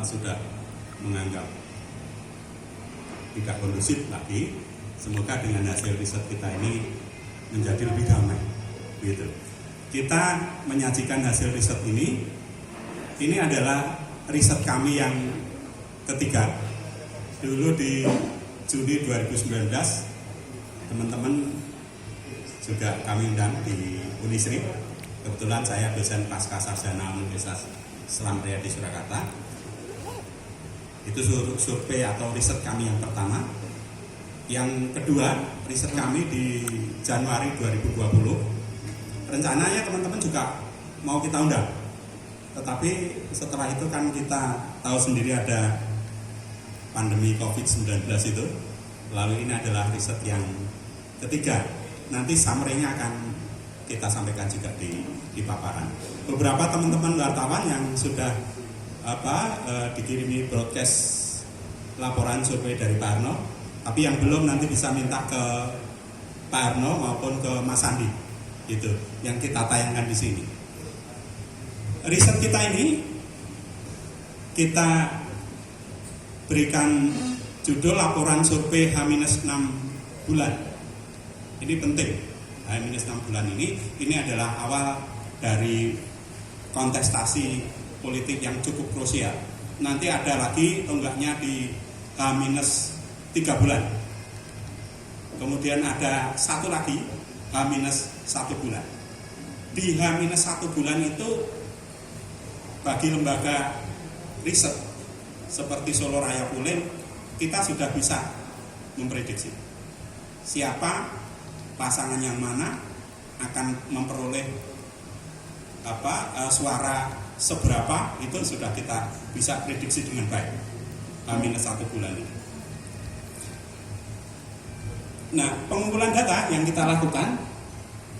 sudah menganggap tidak kondusif lagi. Semoga dengan hasil riset kita ini menjadi lebih damai, gitu. Kita menyajikan hasil riset ini adalah riset kami yang ketiga. Dulu di Juni 2019, teman-teman juga kami undang di Unisri. Kebetulan saya dosen pasca sarjana Universitas Islam Riyadi Surakarta. Itu survei atau riset kami yang pertama. Yang kedua, riset kami di Januari 2020. Rencananya teman-teman juga mau kita undang. Tetapi setelah itu kan kita tahu sendiri ada pandemi COVID-19 itu. Lalu ini adalah riset yang ketiga. Nanti summary-nya akan kita sampaikan juga di paparan. Beberapa teman-teman wartawan yang sudah dikirimi broadcast laporan survei dari Pak Arno, tapi yang belum nanti bisa minta ke Pak Arno maupun ke Mas Andi, gitu, yang kita tayangkan di sini. Riset kita ini kita berikan judul laporan survei H-6 bulan. Ini penting. H-6 bulan ini adalah awal dari kontestasi politik yang cukup krusial. Nanti ada lagi tonggaknya di H-3 bulan. Kemudian ada satu lagi H-1 bulan. Di H-1 bulan itu bagi lembaga riset seperti Solo Raya Pulen, kita sudah bisa memprediksi siapa pasangan yang mana akan memperoleh suara seberapa, itu sudah kita bisa prediksi dengan baik H-1 bulan ini. Nah, pengumpulan data yang kita lakukan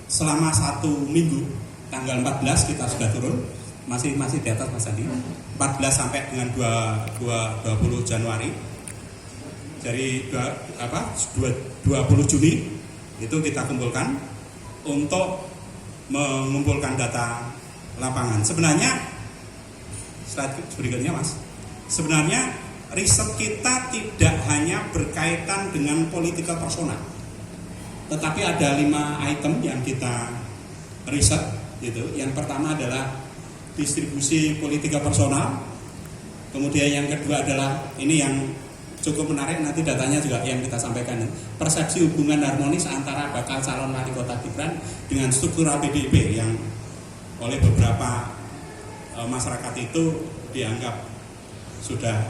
selama 1 minggu, tanggal 14 kita sudah turun, masih di atas Mas Andi, 14 sampai dengan 20 Januari. Dari 20 Juni itu kita kumpulkan untuk mengumpulkan data lapangan. Sebenarnya slide berikutnya Mas. Sebenarnya riset kita tidak hanya berkaitan dengan politika personal, tetapi ada 5 item yang kita riset, gitu. Yang pertama adalah distribusi politika personal. Kemudian yang kedua adalah ini yang cukup menarik, nanti datanya juga yang kita sampaikan, persepsi hubungan harmonis antara bakal calon wali kota Gibran dengan struktural PDIP yang oleh beberapa masyarakat itu dianggap sudah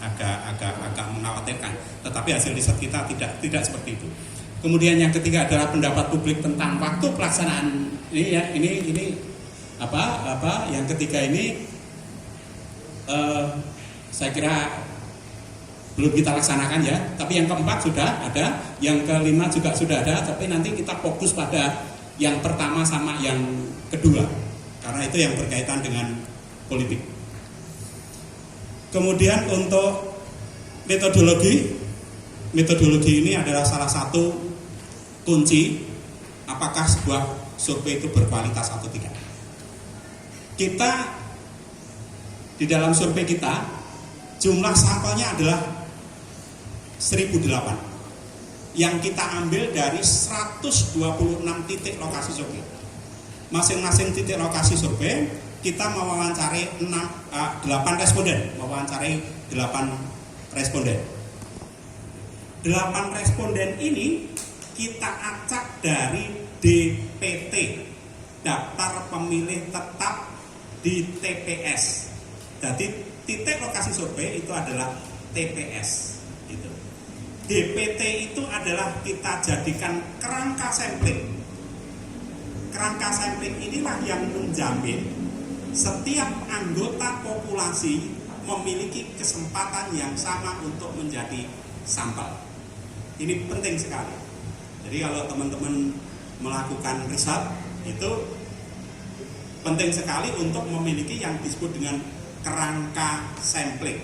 agak mengkhawatirkan. Tetapi hasil riset kita tidak seperti itu. Kemudian yang ketiga adalah pendapat publik tentang waktu pelaksanaan ini yang ketiga ini saya kira belum kita laksanakan ya, tapi yang keempat sudah ada, yang kelima juga sudah ada, tapi nanti kita fokus pada yang pertama sama yang kedua, karena itu yang berkaitan dengan politik. Kemudian untuk metodologi ini adalah salah satu kunci apakah sebuah survei itu berkualitas atau tidak. Kita di dalam survei kita jumlah sampelnya adalah 1008 yang kita ambil dari 126 titik lokasi survei. Masing-masing titik lokasi survei kita mewawancari 8 responden, 8 responden ini kita acak dari DPT, daftar pemilih tetap di TPS. Jadi titik lokasi survei itu adalah TPS. Gitu. DPT itu adalah kita jadikan kerangka sampling. Kerangka sampling inilah yang menjamin setiap anggota populasi memiliki kesempatan yang sama untuk menjadi sampel. Ini penting sekali. Jadi kalau teman-teman melakukan riset itu penting sekali untuk memiliki yang disebut dengan kerangka sampling.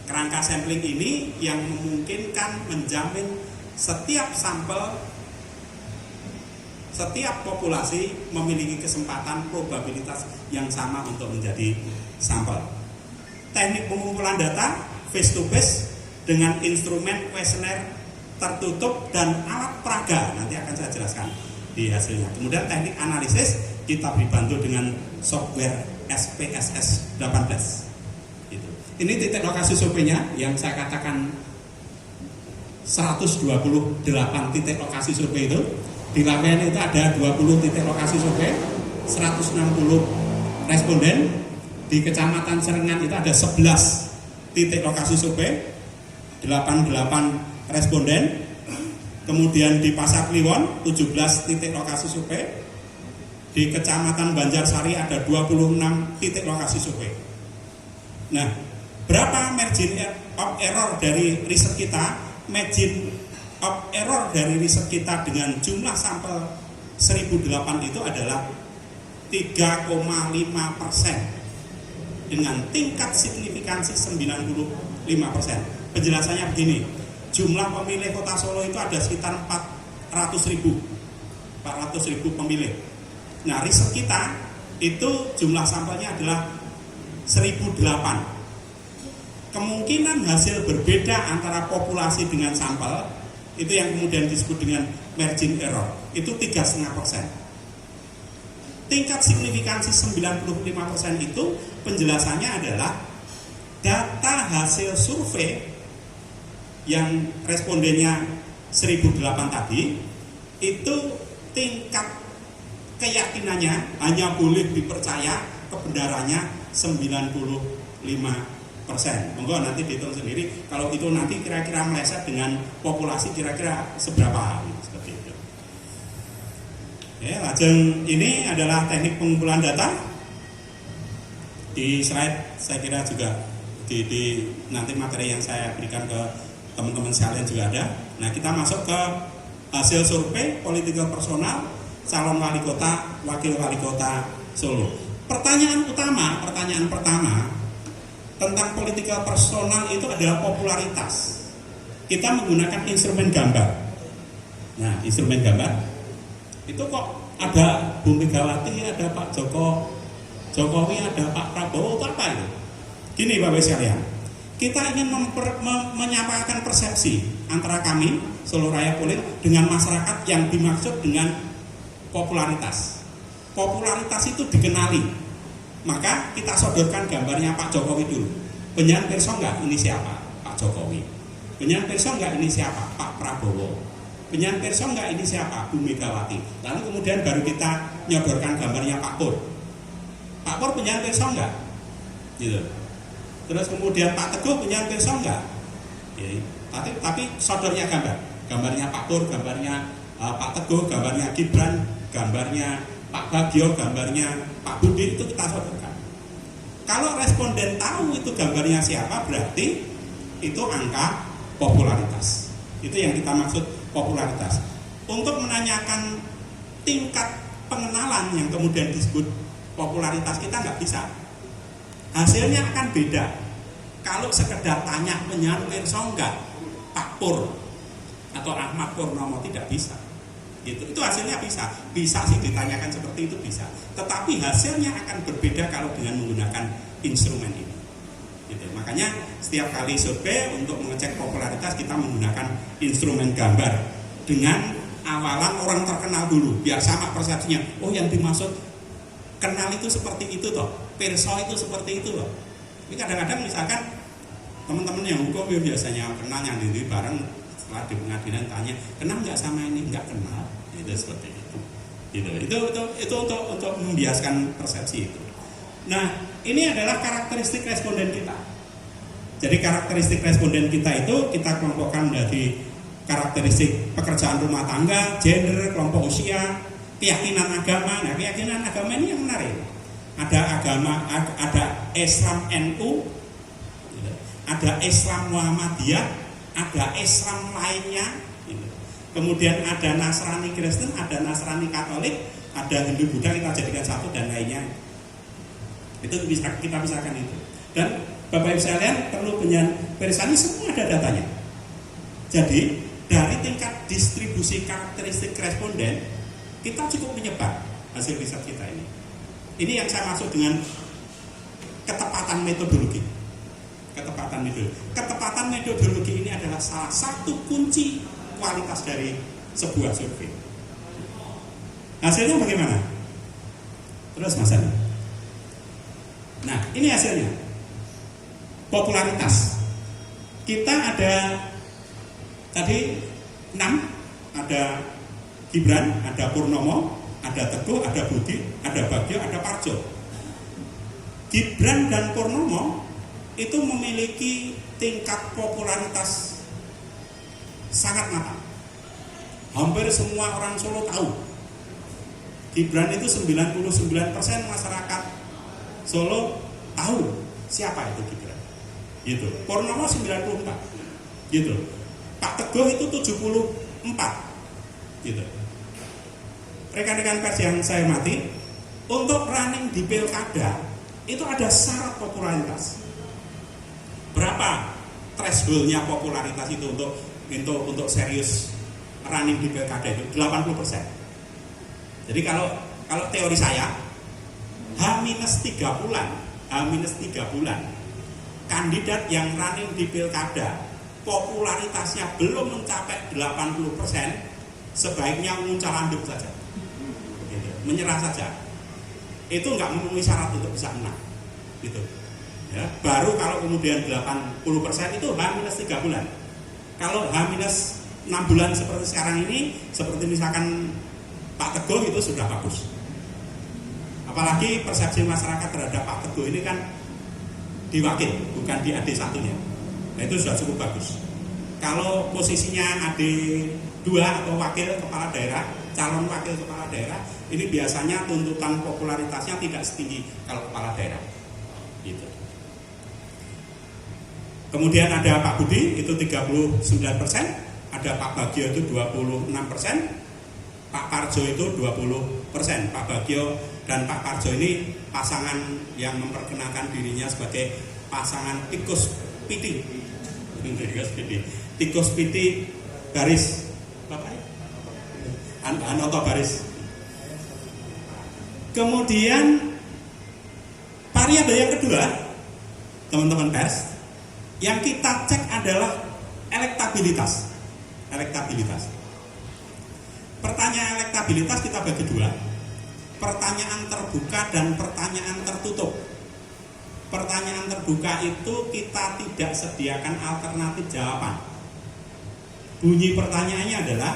Kerangka sampling ini yang memungkinkan menjamin setiap sampel setiap populasi memiliki kesempatan probabilitas yang sama untuk menjadi sampel. Teknik pengumpulan data face to face dengan instrumen kuesioner tertutup dan alat peraga, nanti akan saya jelaskan di hasilnya. Kemudian teknik analisis kita dibantu dengan software SPSS 18. Gitu. Ini titik lokasi surveinya yang saya katakan 128 titik lokasi survei itu. Di Lawean itu ada 20 titik lokasi survei, 160 responden. Di Kecamatan Serengan itu ada 11 titik lokasi survei, 88 responden. Kemudian di Pasar Kliwon 17 titik lokasi survei. Di Kecamatan Banjarsari ada 26 titik lokasi survei. Nah, berapa margin of error dari riset kita? Margin of error dari riset kita dengan jumlah sampel 1008 itu adalah 3,5% dengan tingkat signifikansi 95%. Penjelasannya begini, jumlah pemilih Kota Solo itu ada sekitar 400.000 pemilih. Nah, riset kita itu jumlah sampelnya adalah 1008. Kemungkinan hasil berbeda antara populasi dengan sampel itu yang kemudian disebut dengan margin error, itu 3,5%. Tingkat signifikansi 95% itu penjelasannya adalah data hasil survei yang respondennya 1008 tadi, itu tingkat keyakinannya hanya boleh dipercaya kebenarannya 95%. Monggo nanti dihitung sendiri, kalau itu nanti kira-kira meleset dengan populasi kira-kira seberapa, seperti itu. Ya, lajeng ini adalah teknik pengumpulan data. Di slide saya kira juga di nanti materi yang saya berikan ke teman-teman sekalian juga ada. Nah, kita masuk ke hasil survei political personal calon wali kota, wakil wali kota Solo. Pertanyaan pertama tentang political personal itu adalah popularitas. Kita menggunakan instrumen gambar. Nah, instrumen gambar itu kok ada Bu Megawati, ada Pak Jokowi, ada Pak Prabowo, itu apa itu? Gini Bapak sekalian, kita ingin menyampaikan persepsi antara kami Solo Raya Polit dengan masyarakat yang dimaksud dengan popularitas. Popularitas itu dikenali. Maka kita sodorkan gambarnya Pak Jokowi dulu. Penyan perso enggak ini siapa? Pak Jokowi. Penyan perso enggak ini siapa? Pak Prabowo. Penyan perso enggak ini siapa? Bu Megawati. Lalu kemudian baru kita nyodorkan gambarnya Pak Pur. Pak Pur penyan perso enggak? Gitu. Terus kemudian Pak Teguh penyan perso enggak? Ya, tapi sodornya gambarnya Pak Pur, gambarnya Pak Teguh, gambarnya Gibran, gambarnya Pak Bagio, gambarnya Pak Budi, itu kita sodorkan. Kalau responden tahu itu gambarnya siapa, berarti itu angka popularitas. Itu yang kita maksud popularitas. Untuk menanyakan tingkat pengenalan yang kemudian disebut popularitas, kita nggak bisa. Hasilnya akan beda. Kalau sekedar tanya penyan pirsa enggak Pak Pur atau Ahmad Purnomo, tidak bisa. Gitu. Itu hasilnya bisa sih ditanyakan seperti itu bisa, tetapi hasilnya akan berbeda kalau dengan menggunakan instrumen ini. Gitu. Makanya setiap kali survei untuk mengecek popularitas kita menggunakan instrumen gambar dengan awalan orang terkenal dulu, biar sama persepsinya. Oh, yang dimaksud kenal itu seperti itu toh, perso itu seperti itu loh. Ini kadang-kadang misalkan teman-teman yang hukum biasanya kenal yang diri bareng. Setelah di pengadilan tanya, kenal nggak sama ini? Nggak kenal, itu seperti itu. Itu untuk membiaskan persepsi itu. Nah, ini adalah karakteristik responden kita. Jadi karakteristik responden kita itu kita kelompokkan dari karakteristik pekerjaan rumah tangga, gender, kelompok usia, keyakinan agama. Nah, keyakinan agama ini yang menarik. Ada Islam NU, ada Islam Muhammadiyah, ada Islam lainnya, kemudian ada Nasrani Kristen, ada Nasrani Katolik, ada Hindu Buddha, kita jadikan satu dan lainnya. Itu bisa kita pisahkan itu. Dan Bapak Ibu sekalian perlu penyelesaian semua ada datanya. Jadi dari tingkat distribusi karakteristik responden kita cukup menyebar hasil riset kita ini. Ini yang saya maksud dengan ketepatan metodologi. Ketepatan metodologi ini adalah salah satu kunci kualitas dari sebuah survei. Hasilnya bagaimana? Terus Mas Andi. Nah, ini hasilnya. Popularitas. Kita ada tadi 6, ada Gibran, ada Purnomo, ada Teguh, ada Budi, ada Bagio, ada Parjo. Gibran dan Purnomo itu memiliki tingkat popularitas sangat matang. Hampir semua orang Solo tahu. Gibran itu 99% masyarakat Solo tahu siapa itu Gibran. Gitu. Purnomo 94. Gitu. Pak Teguh itu 74. Gitu. Rekan-rekan pers yang saya hormati, untuk running di pilkada itu ada syarat popularitas. Berapa thresholdnya popularitas itu untuk serius running di pilkada itu? 80%. Jadi kalau teori saya H-3 bulan kandidat yang running di pilkada popularitasnya belum mencapai 80%, sebaiknya muncal anduk saja, menyerah saja. Itu nggak memenuhi syarat untuk bisa menang, gitu. Ya, baru kalau kemudian 80% itu H-3 bulan. Kalau H-6 bulan seperti sekarang ini, seperti misalkan Pak Teguh, itu sudah bagus. Apalagi persepsi masyarakat terhadap Pak Teguh ini kan di wakil, bukan di AD1-nya. Nah, itu sudah cukup bagus. Kalau posisinya AD2 atau wakil kepala daerah, calon wakil kepala daerah, ini biasanya tuntutan popularitasnya tidak setinggi kalau kepala daerah. Gitu. Kemudian ada Pak Budi, itu 39%, ada Pak Bagio itu 26%, Pak Parjo itu 20%. Pak Bagio dan Pak Parjo ini pasangan yang memperkenalkan dirinya sebagai pasangan tikus piti. Tikus piti garis Bapak Anoto baris. Kemudian variabel yang kedua, teman-teman pers, yang kita cek adalah elektabilitas. Pertanyaan elektabilitas kita bagi dua, pertanyaan terbuka dan pertanyaan tertutup. Pertanyaan terbuka itu kita tidak sediakan alternatif jawaban. Bunyi pertanyaannya adalah,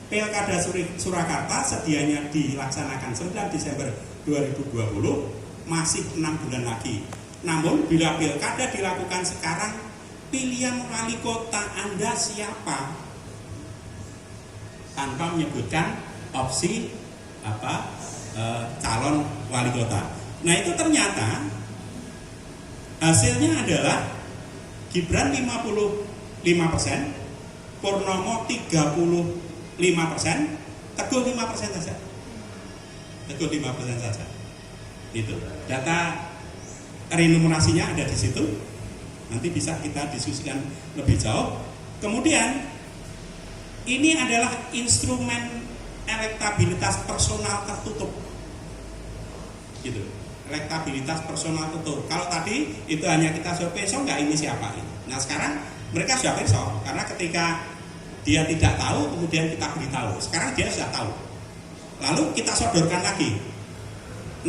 Pilkada Surakarta sedianya dilaksanakan 9 Desember 2020, masih 6 bulan lagi. Namun bila pilkada dilakukan sekarang, pilihan wali kota Anda siapa? Tanpa menyebutkan opsi calon wali kota. Nah, itu ternyata hasilnya adalah Gibran 55%, Purnomo 35%, Teguh 5% saja. Itu data renumerasinya ada di situ. Nanti bisa kita diskusikan lebih jauh. Kemudian ini adalah instrumen elektabilitas personal tertutup. Gitu. Elektabilitas personal tertutup. Kalau tadi itu hanya kita survei, so nggak ini siapa ini. Nah, sekarang mereka sudah besok, karena ketika dia tidak tahu, kemudian kita beritahu. Sekarang dia sudah tahu. Lalu kita sodorkan lagi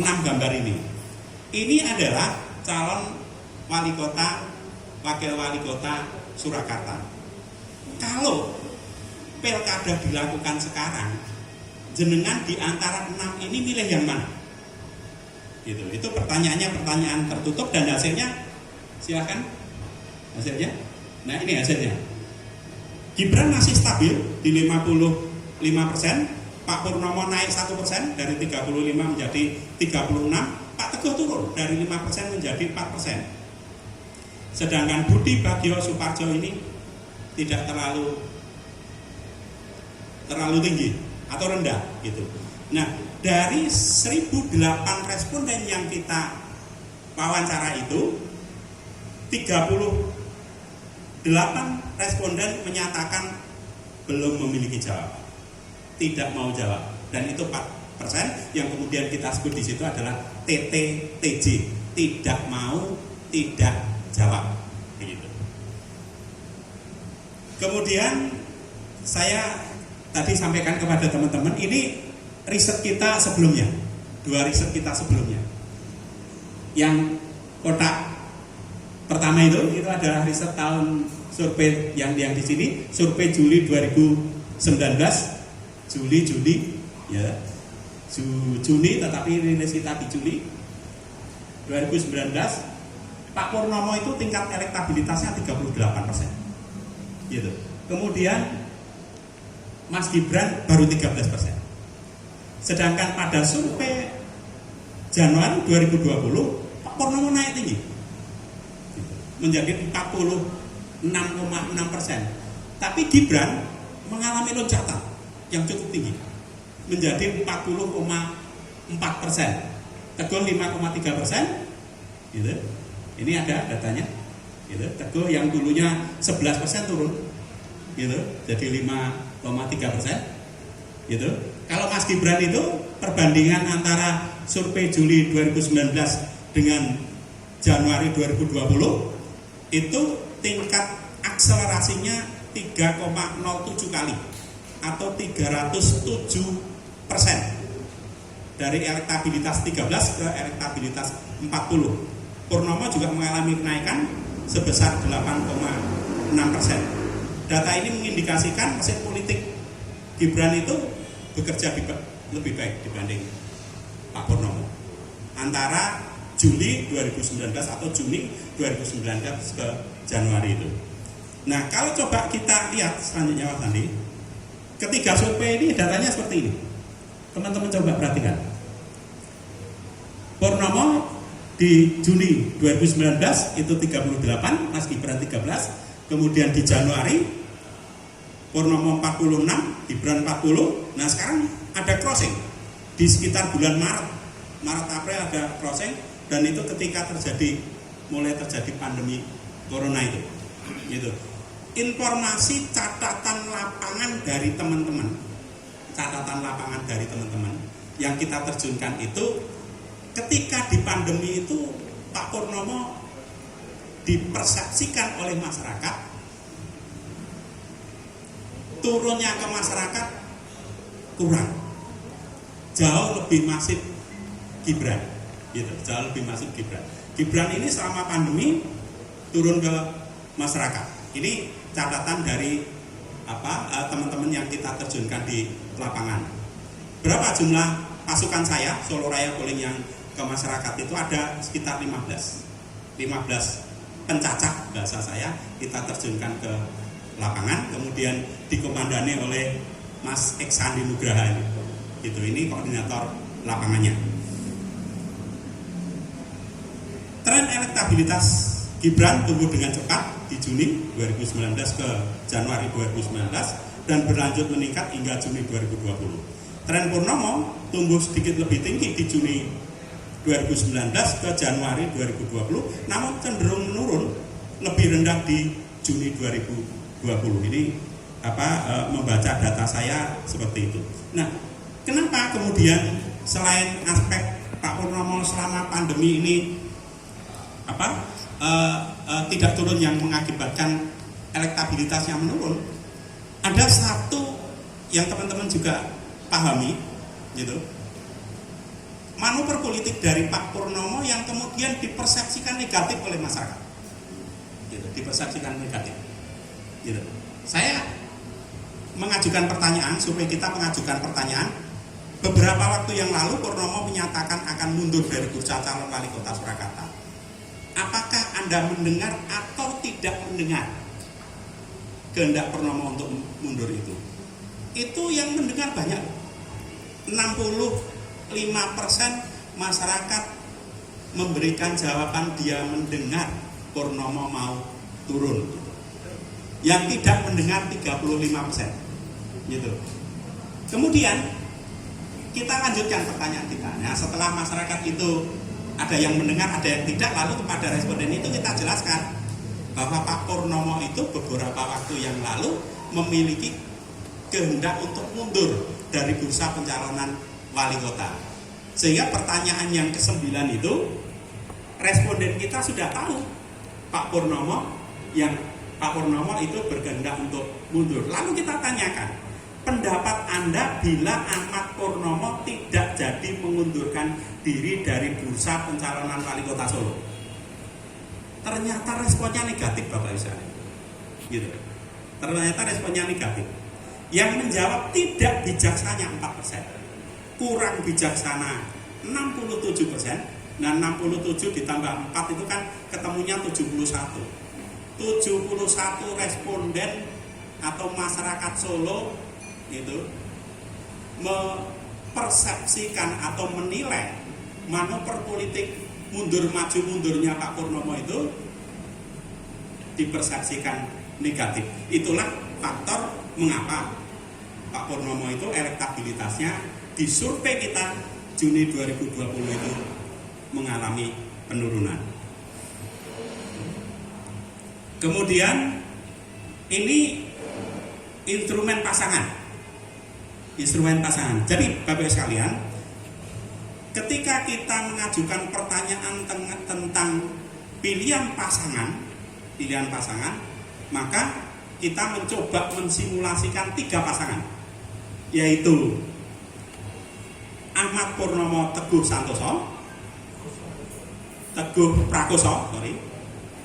6 gambar ini. Ini adalah calon wali kota, wakil wali kota Surakarta. Kalau pilkada dilakukan sekarang, jenengan di antara 6 ini milih yang mana? Gitu. Itu pertanyaannya pertanyaan tertutup dan hasilnya silakan hasilnya. Nah, ini hasilnya. Gibran masih stabil di 55%, Pak Purnomo naik 1% dari 35 menjadi 36, Pak Teguh turun dari 5% menjadi 4%. Sedangkan Budi, Bagio, Suparjo ini tidak terlalu tinggi atau rendah gitu. Nah, dari 1008 responden yang kita wawancara itu, 38 responden menyatakan belum memiliki jawaban, tidak mau jawab. Dan itu 4% yang kemudian kita sebut di situ adalah TTTJ, tidak mau, tidak jawab. Begitu. Kemudian saya tadi sampaikan kepada teman-teman, ini riset kita sebelumnya, 2 riset kita sebelumnya. Yang kotak pertama itu adalah riset tahun survei yang di sini, survei Juli 2019, Juli ya. Juni, tetapi rilis kita di Juli 2019. Pak Purnomo itu tingkat elektabilitasnya 38%. Gitu. Kemudian Mas Gibran baru 13%. Sedangkan pada survei Januari 2020 Pak Purnomo naik tinggi menjadi 46,6%. Tapi Gibran mengalami loncatan yang cukup tinggi menjadi 40,4%. Teguh 5,3%. Gitu. Ini ada datanya. Gitu. Teguh yang dulunya 11% turun. Gitu. Jadi 5,3%. Gitu. Kalau Mas Gibran itu perbandingan antara survei Juli 2019 dengan Januari 2020 itu tingkat akselerasinya 3,07 kali atau 307% dari elektabilitas 13 ke elektabilitas 40. Purnomo juga mengalami kenaikan sebesar 8,6%. Data ini mengindikasikan mesin politik Gibran itu bekerja lebih baik dibanding Pak Purnomo antara Juli 2019 atau Juni 2019 ke Januari itu. Nah, kalau coba kita lihat selanjutnya Mas Andi, ketiga survei ini datanya seperti ini. Teman-teman coba perhatikan. Purnomo di Juni 2019 itu 38, Mas Gibran 13. Kemudian di Januari Purnomo 46, Gibran 40. Nah, sekarang ada crossing di sekitar bulan Maret April ada crossing, dan itu ketika mulai terjadi pandemi corona itu. Gitu. Informasi catatan lapangan dari teman-teman yang kita terjunkan itu, ketika di pandemi itu Pak Purnomo dipersepsikan oleh masyarakat, turunnya ke masyarakat kurang, jauh lebih masif Gibran, gitu, jauh lebih masif Gibran. Gibran ini selama pandemi turun ke masyarakat. Ini catatan dari teman-teman yang kita terjunkan di lapangan. Berapa jumlah pasukan saya Solo Raya Polling yang ke masyarakat itu ada sekitar 15 pencacah bahasa saya kita terjunkan ke lapangan, kemudian dikomandani oleh Mas Eksandi Nugraha gitu, ini koordinator lapangannya. Tren elektabilitas Gibran tumbuh dengan cepat di Juni 2019 ke Januari 2019 dan berlanjut meningkat hingga Juni 2020. Tren Purnomo tumbuh sedikit lebih tinggi di Juni 2019 ke Januari 2020, namun cenderung menurun lebih rendah di Juni 2020. Ini membaca data saya seperti itu. Nah, kenapa kemudian selain aspek Pak Purnomo selama pandemi ini tidak turun yang mengakibatkan elektabilitasnya menurun, ada satu yang teman-teman juga pahami, gitu, manuver politik dari Pak Purnomo yang kemudian dipersepsikan negatif oleh masyarakat, gitu, dipersepsikan negatif, gitu. Saya mengajukan pertanyaan, survei kita mengajukan pertanyaan, beberapa waktu yang lalu Purnomo menyatakan akan mundur dari bursa calon wali kota Surakarta. Apakah Anda mendengar atau tidak mendengar kehendak Purnomo untuk mundur itu? Itu yang mendengar banyak. 65% masyarakat memberikan jawaban dia mendengar Purnomo mau turun. Yang tidak mendengar 35%. Gitu. Kemudian kita lanjutkan pertanyaan kita. Nah, setelah masyarakat itu ada yang mendengar, ada yang tidak, lalu kepada responden itu kita jelaskan bahwa Pak Purnomo itu beberapa waktu yang lalu memiliki kehendak untuk mundur dari bursa pencalonan wali kota. Sehingga pertanyaan yang ke-9 itu responden kita sudah tahu Pak Purnomo itu berkehendak untuk mundur. Lalu kita tanyakan, pendapat Anda bila Ahmad Purnomo tidak jadi mengundurkan diri dari bursa pencalonan wali kota Solo? Ternyata responnya negatif, Bapak Ibu sekalian. Gitu. Ternyata responnya negatif. Yang menjawab tidak bijaksana 4%. Kurang bijaksana 67%. Nah 67 ditambah 4 itu kan ketemunya 71. 71 responden atau masyarakat Solo itu mempersepsikan atau menilai manuver politik mundur maju mundurnya Pak Purnomo itu dipersepsikan negatif. Itulah faktor mengapa Pak Purnomo itu elektabilitasnya di survei kita Juni 2020 itu mengalami penurunan. Kemudian ini instrumen pasangan. Jadi Bapak sekalian, ketika kita mengajukan pertanyaan tentang pilihan pasangan, maka kita mencoba mensimulasikan 3 pasangan, yaitu Ahmad Purnomo Teguh Prakoso,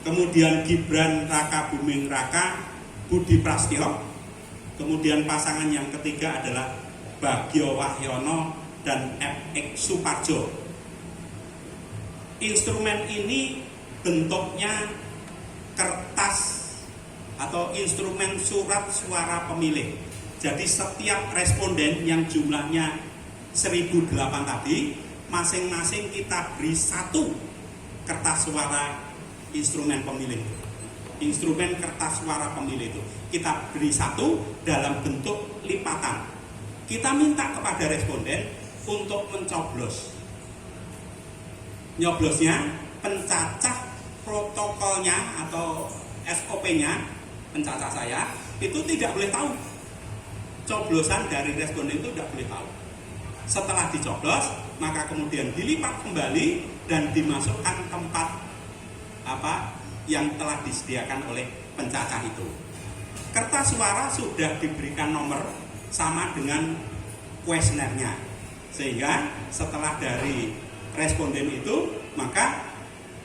kemudian Gibran Raka Buming Raka Budi Prasetyo, kemudian pasangan yang ketiga adalah Bagio Wahyono dan FX Suparjo. Instrumen ini bentuknya kertas atau instrumen surat suara pemilih. Jadi setiap responden yang jumlahnya 1008 tadi, masing-masing kita beri 1 kertas suara instrumen pemilih. Instrumen kertas suara pemilih itu kita beri 1 dalam bentuk lipatan. Kita minta kepada responden untuk mencoblos. Nyoblosnya pencacah protokolnya atau SOP-nya, pencacah saya itu tidak boleh tahu. Coblosan dari responden itu tidak boleh tahu. Setelah dicoblos, maka kemudian dilipat kembali dan dimasukkan tempat yang telah disediakan oleh pencacah itu. Kertas suara sudah diberikan nomor sama dengan kuesionernya, sehingga setelah dari responden itu, maka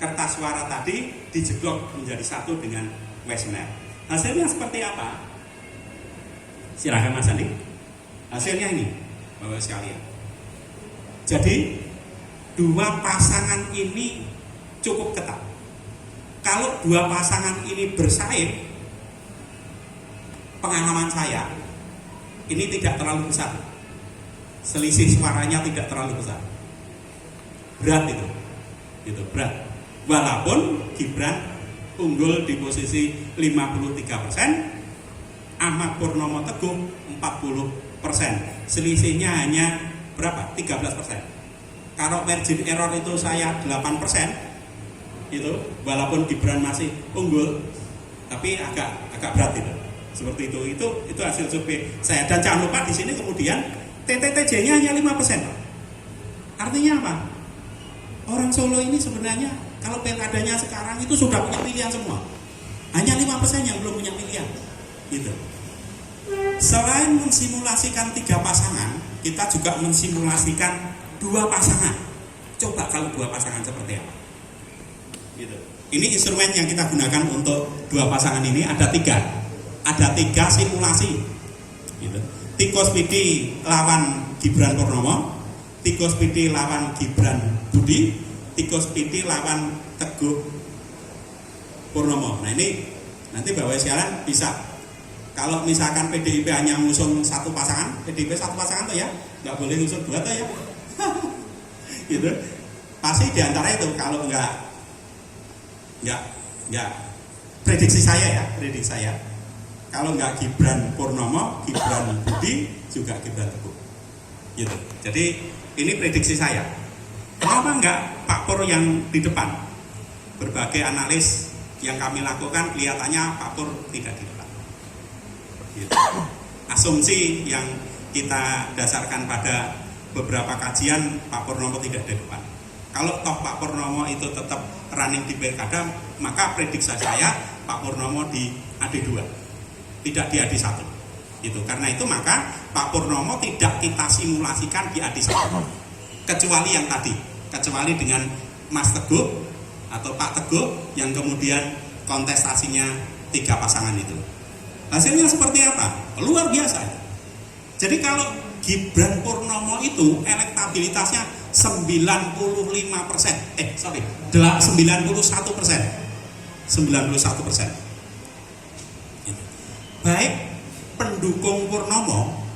kertas suara tadi dijeblok menjadi 1 dengan kuesioner. Hasilnya seperti apa? Silakan Mas Andi. Hasilnya ini, Bapak sekalian. Jadi 2 pasangan ini cukup ketat. Kalau 2 pasangan ini bersaing, pengalaman saya ini tidak terlalu besar. Selisih suaranya tidak terlalu besar. Berat itu. Gitu, berat. Walaupun Gibran unggul di posisi 53%, Ahmad Purnomo Teguh 40%. Selisihnya hanya berapa? 13%. Kalau margin error itu saya 8%, itu walaupun Gibran masih unggul, tapi agak berat itu. Seperti itu hasil survei saya. Dan jangan lupa di sini kemudian TTTJ-nya hanya 5%. Artinya apa? Orang Solo ini sebenarnya kalau pilkadanya sekarang itu sudah punya pilihan semua. Hanya 5% yang belum punya pilihan. Gitu. Selain mensimulasikan 3 pasangan, kita juga mensimulasikan 2 pasangan. Coba kalau 2 pasangan seperti apa? Gitu. Ini instrumen yang kita gunakan untuk 2 pasangan ini ada 3. Ada 3 simulasi. Gitu. Tikus Pidi lawan Gibran Purnomo, Tikus Pidi lawan Gibran Budi, Tikus Pidi lawan Teguh Purnomo. Nah ini nanti Bapak sekalian bisa, kalau misalkan PDIP hanya ngusung 1 pasangan, PDIP 1 pasangan tuh ya, nggak boleh ngusung 2 tuh ya. Gitu. Pasti diantara itu, kalau enggak prediksi saya. Kalau enggak Gibran Purnomo, Gibran Budi, juga Gibran Teguh. Gitu. Jadi ini prediksi saya. Kenapa enggak Pak Pur yang di depan? Berbagai analis yang kami lakukan kelihatannya Pak Pur tidak di depan. Gitu. asumsi yang kita dasarkan pada beberapa kajian Pak Purnomo tidak di depan. Kalau toh Pak Purnomo itu tetap running di pilkada, maka prediksi saya Pak Purnomo di AD2, tidak di AD1. Itu karena itu maka Pak Purnomo tidak kita simulasikan di AD1, kecuali yang tadi, kecuali dengan Mas Teguh atau Pak Teguh yang kemudian kontestasinya 3 pasangan itu. Hasilnya seperti apa? Luar biasa. Jadi kalau Gibran Purnomo itu elektabilitasnya 91%. Baik pendukung Purnomo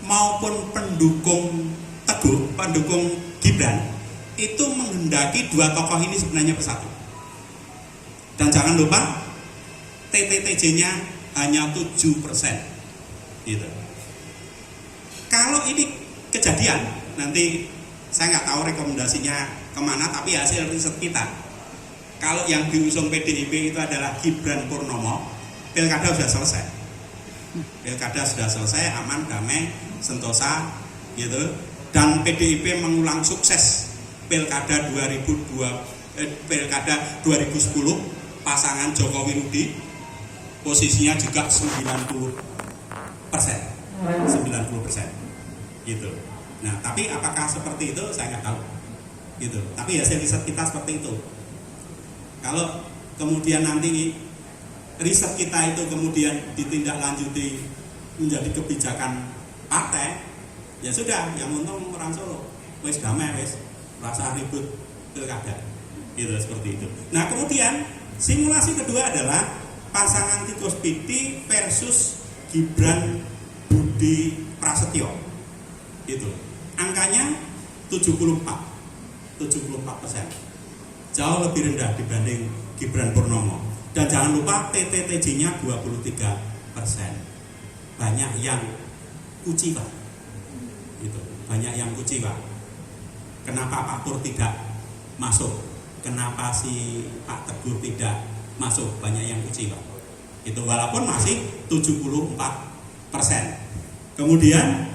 maupun pendukung Teguh, pendukung Gibran itu menghendaki dua tokoh ini sebenarnya bersatu. Dan jangan lupa TTTJ-nya hanya 7%. Gitu. Kalau ini kejadian, nanti saya nggak tahu rekomendasinya kemana, tapi hasil riset kita, kalau yang diusung PDIP itu adalah Gibran Purnomo, pilkada sudah selesai. Pilkada sudah selesai, aman, damai, sentosa, gitu. Dan PDIP mengulang sukses pilkada 2010 pasangan Jokowi Rudi, posisinya juga 90%. Gitu. Nah, tapi apakah seperti itu saya nggak tahu. Gitu. Tapi hasil riset kita seperti itu. Kalau kemudian nanti riset kita itu kemudian ditindaklanjuti menjadi kebijakan partai, ya sudah, yang untung orang Solo. Wes damai, wes rasa ribut pilkada. Gitu, seperti itu. Nah, kemudian simulasi kedua adalah pasangan Tikus Piti versus Gibran Budi Prasetyo. Itu angkanya 74%, jauh lebih rendah dibanding Gibran Purnomo. Dan jangan lupa TTTJ-nya 23%. Banyak yang kuci, Pak. Itu banyak yang kuci, Pak. Kenapa Pak Pur tidak masuk? Kenapa si Pak Teguh tidak masuk? Banyak yang kuci, Pak. Itu walaupun masih 74%. Kemudian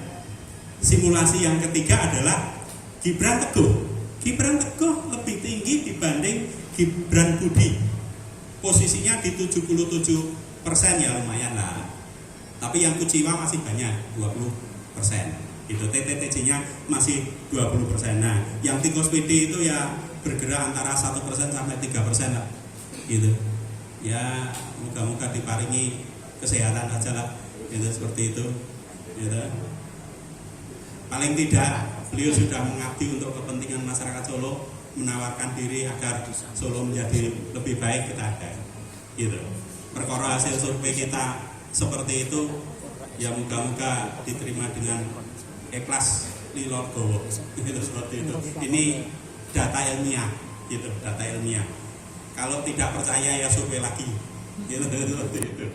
simulasi yang ketiga adalah Gibran Teguh. Gibran Teguh lebih tinggi dibanding Gibran Budi. Posisinya di 77%, ya lumayan lah. Tapi yang kuciwa masih banyak, 20%. Itu TTTJ-nya masih 20%. Nah, yang Tikus PD itu ya bergerak antara 1% sampai 3% lah. Gitu. Ya, moga-moga diparingi kesehatan aja lah. Gitu, seperti itu. Gitu. Paling tidak beliau sudah mengabdi untuk kepentingan masyarakat Solo, menawarkan diri agar Solo menjadi lebih baik, kita ada. Gitu. Perkara hasil survei kita seperti itu, ya moga-moga diterima dengan ikhlas lilor gowo. Gitu, seperti itu. Ini data ilmiah, gitu, data ilmiah. Kalau tidak percaya ya survei lagi. Gitu, seperti itu.